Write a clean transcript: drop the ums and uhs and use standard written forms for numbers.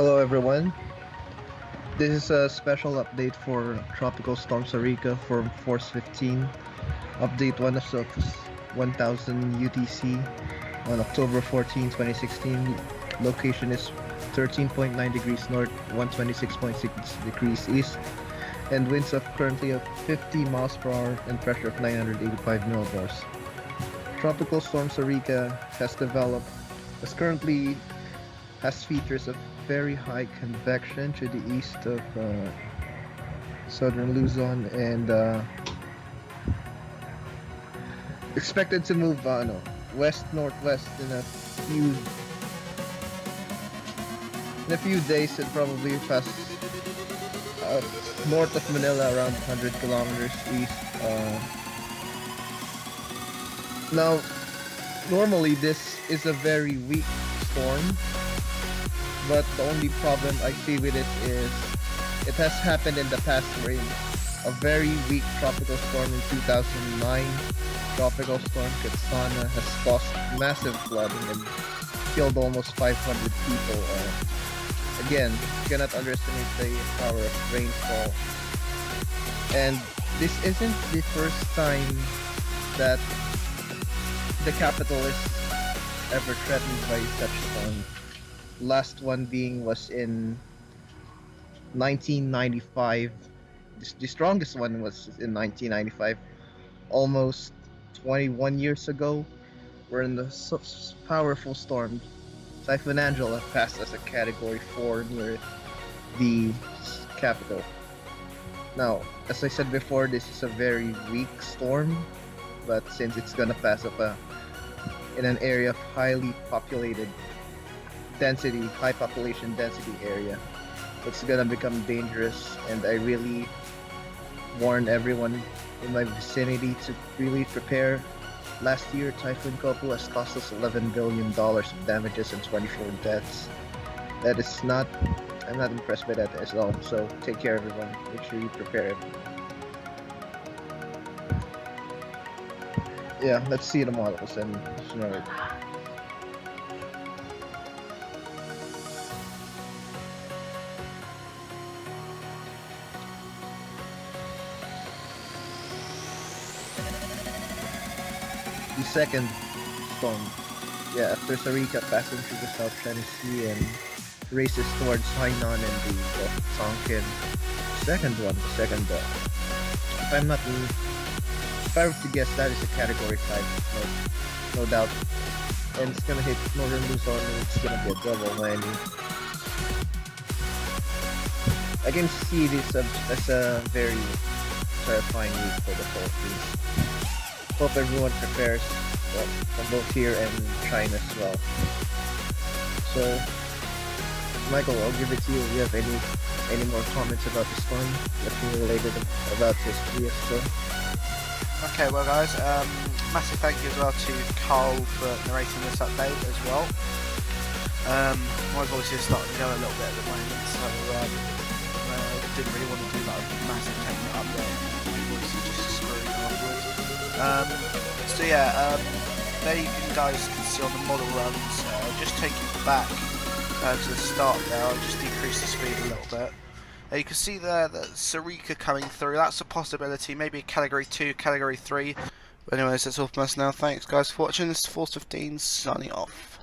Hello everyone. This is a special update for Tropical Storm Sarika for Force 15. Update 1 of 1000 UTC on October 14, 2016. Location is 13.9 degrees north, 126.6 degrees east, and winds of currently of 50 miles per hour and pressure of 985 millibars. Tropical Storm Sarika currently has features of very high convection to the east of southern Luzon and expected to move west-northwest in a few days and probably pass north of Manila around 100 kilometers east. Now, normally this is a very weak storm, but the only problem I see with it is it has happened in the past wherein a very weak tropical storm in 2009, Tropical Storm Katsana, has caused massive flooding and killed almost 500 people. Again, you cannot underestimate the power of rainfall. And this isn't the first time that the capital is ever threatened by such storm. Last one was in 1995. The strongest one was in 1995, almost 21 years ago, wherein the powerful storm Typhoon Angela passed as a Category 4 near the capital. Now, as I said before, this is a very weak storm, but since it's gonna pass up in an area of highly populated high population density area, it's gonna become dangerous, and I really warn everyone in my vicinity to really prepare. Last year, Typhoon Kopu has cost us $11 billion of damages and 24 deaths. I'm not impressed by that at all, so take care everyone, make sure you prepare. Yeah, let's see the models and narrate. The second storm, after Sarika passing through the South China Sea and races towards Hainan and the Gulf of Tonkin. If I were to guess, that is a Category 5, no doubt. And it's gonna hit northern Luzon and it's gonna be a double whammy. I can see this as a very terrifying week for the Philippines. Hope everyone prepares from both here and China as well. So, Michael, I'll give it to you. Do you have any more comments about this storm? Nothing related about history as well? Okay, well guys, massive thank you as well to Carl for narrating this update as well. My voice is starting to go a little bit at the moment, so didn't really want to do that massive technical update. My voice is just screwed afterwards. So there you guys can see on the model runs, just taking it back to the start there. I'll just decrease the speed a little bit. You can see there that Sarika coming through, that's a possibility, maybe a Category 2, Category 3. But anyways, that's all from us now. Thanks guys for watching. This is Force 15 signing off.